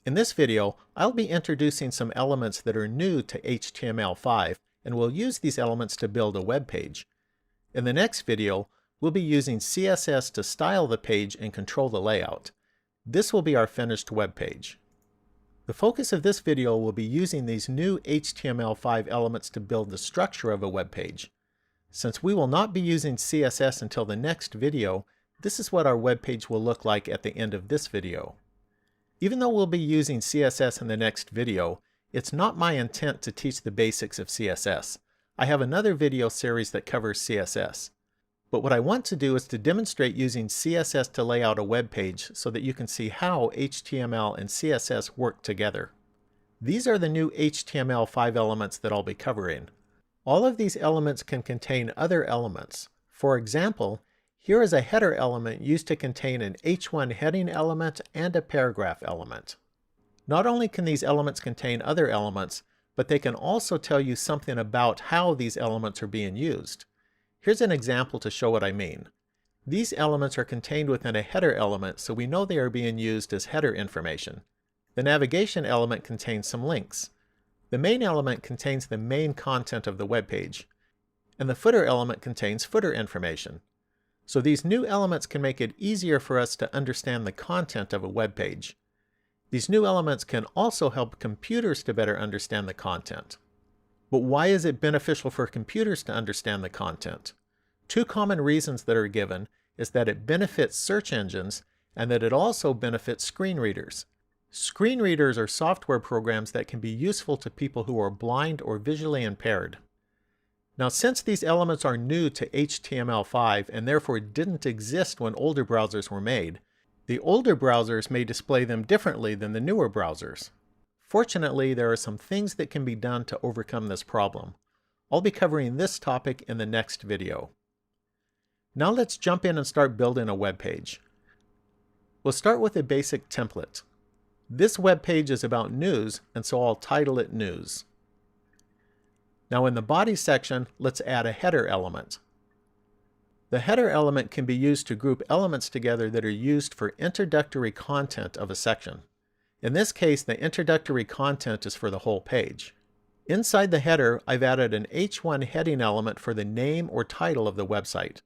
In this video, I'll be introducing some elements that are new to HTML5, and we'll use these elements to build a web page. In the next video, we'll be using CSS to style the page and control the layout. This will be our finished web page. The focus of this video will be using these new HTML5 elements to build the structure of a web page. Since we will not be using CSS until the next video, this is what our web page will look like at the end of this video. Even though we'll be using CSS in the next video, it's not my intent to teach the basics of CSS. I have another video series that covers CSS. But what I want to do is to demonstrate using CSS to lay out a web page so that you can see how HTML and CSS work together. These are the new HTML5 elements that I'll be covering. All of these elements can contain other elements. For example, here is a header element used to contain an H1 heading element and a paragraph element. Not only can these elements contain other elements, but they can also tell you something about how these elements are being used. Here's an example to show what I mean. These elements are contained within a header element, so we know they are being used as header information. The navigation element contains some links. The main element contains the main content of the web page. And the footer element contains footer information. So these new elements can make it easier for us to understand the content of a web page. These new elements can also help computers to better understand the content. But why is it beneficial for computers to understand the content? Two common reasons that are given is that it benefits search engines and that it also benefits screen readers. Screen readers are software programs that can be useful to people who are blind or visually impaired. Now, since these elements are new to HTML5 and therefore didn't exist when older browsers were made, the older browsers may display them differently than the newer browsers. Fortunately, there are some things that can be done to overcome this problem. I'll be covering this topic in the next video. Now let's jump in and start building a web page. We'll start with a basic template. This web page is about news, and so I'll title it News. Now in the body section, let's add a header element. The header element can be used to group elements together that are used for introductory content of a section. In this case, the introductory content is for the whole page. Inside the header, I've added an H1 heading element for the name or title of the website.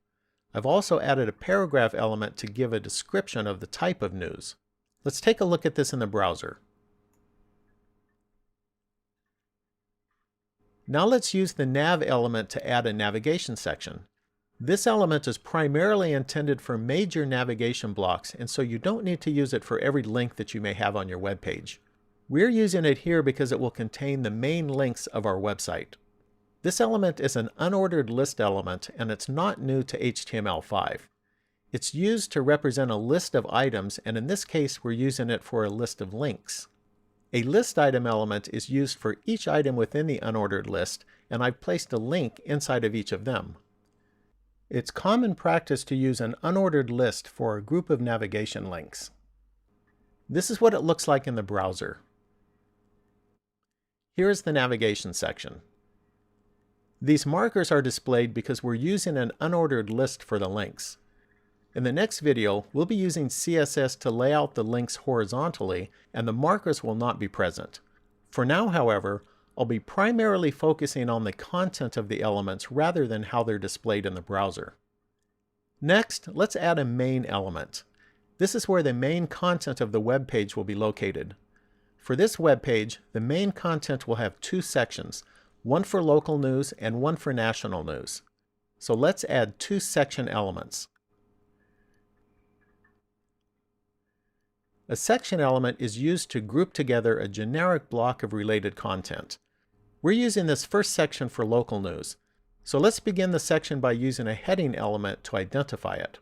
I've also added a paragraph element to give a description of the type of news. Let's take a look at this in the browser. Now let's use the nav element to add a navigation section. This element is primarily intended for major navigation blocks, and so you don't need to use it for every link that you may have on your web page. We're using it here because it will contain the main links of our website. This element is an unordered list element, and it's not new to HTML5. It's used to represent a list of items, and in this case we're using it for a list of links. A list item element is used for each item within the unordered list, and I've placed a link inside of each of them. It's common practice to use an unordered list for a group of navigation links. This is what it looks like in the browser. Here is the navigation section. These markers are displayed because we're using an unordered list for the links. In the next video, we'll be using CSS to lay out the links horizontally, and the markers will not be present. For now, however, I'll be primarily focusing on the content of the elements rather than how they're displayed in the browser. Next, let's add a main element. This is where the main content of the web page will be located. For this web page, the main content will have two sections, one for local news and one for national news. So let's add two section elements. A section element is used to group together a generic block of related content. We're using this first section for local news. So let's begin the section by using a heading element to identify it.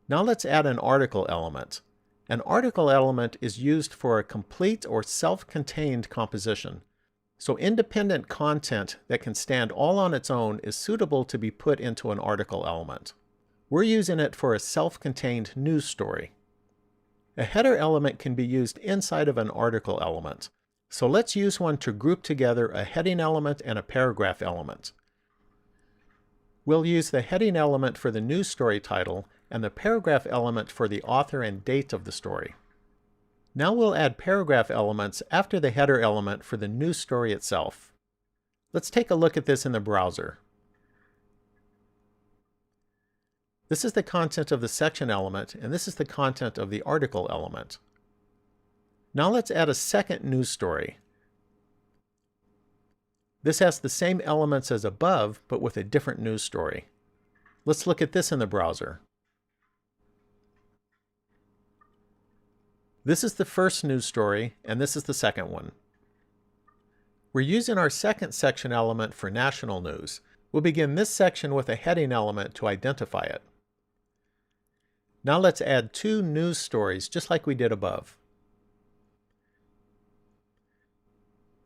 Now let's add an article element. An article element is used for a complete or self-contained composition. So independent content that can stand all on its own is suitable to be put into an article element. We're using it for a self-contained news story. A header element can be used inside of an article element. So let's use one to group together a heading element and a paragraph element. We'll use the heading element for the news story title and the paragraph element for the author and date of the story. Now we'll add paragraph elements after the header element for the news story itself. Let's take a look at this in the browser. This is the content of the section element, and this is the content of the article element. Now let's add a second news story. This has the same elements as above, but with a different news story. Let's look at this in the browser. This is the first news story, and this is the second one. We're using our second section element for national news. We'll begin this section with a heading element to identify it. Now let's add two news stories just like we did above.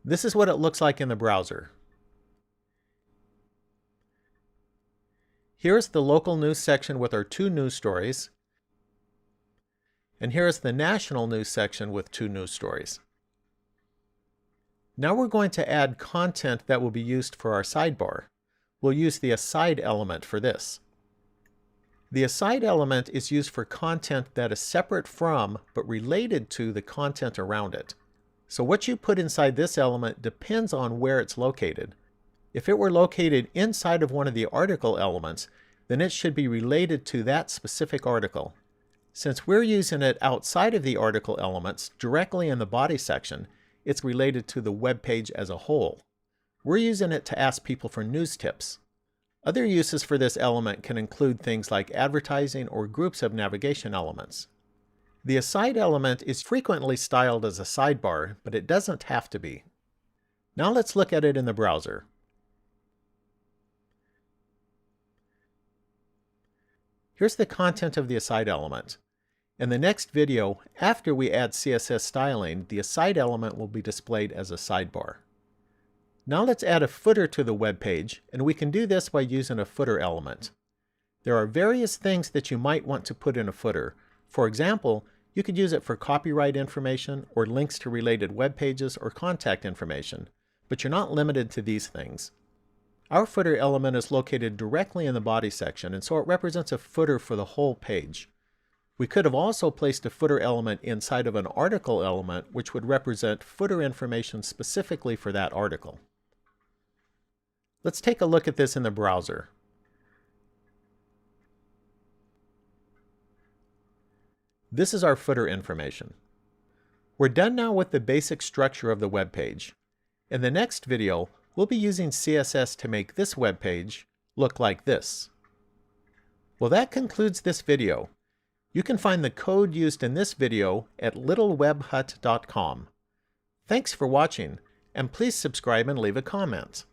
This is what it looks like in the browser. Here's the local news section with our two news stories. And here is the national news section with two news stories. Now we're going to add content that will be used for our sidebar. We'll use the aside element for this. The aside element is used for content that is separate from, but related to, the content around it. So what you put inside this element depends on where it's located. If it were located inside of one of the article elements, then it should be related to that specific article. Since we're using it outside of the article elements, directly in the body section, it's related to the web page as a whole. We're using it to ask people for news tips. Other uses for this element can include things like advertising or groups of navigation elements. The aside element is frequently styled as a sidebar, but it doesn't have to be. Now let's look at it in the browser. Here's the content of the aside element. In the next video, after we add CSS styling, the aside element will be displayed as a sidebar. Now let's add a footer to the web page, and we can do this by using a footer element. There are various things that you might want to put in a footer. For example, you could use it for copyright information or links to related web pages or contact information, but you're not limited to these things. Our footer element is located directly in the body section, and so it represents a footer for the whole page. We could have also placed a footer element inside of an article element, which would represent footer information specifically for that article. Let's take a look at this in the browser. This is our footer information. We're done now with the basic structure of the web page. In the next video, we'll be using CSS to make this web page look like this. Well, that concludes this video. You can find the code used in this video at littlewebhut.com. Thanks for watching, and please subscribe and leave a comment.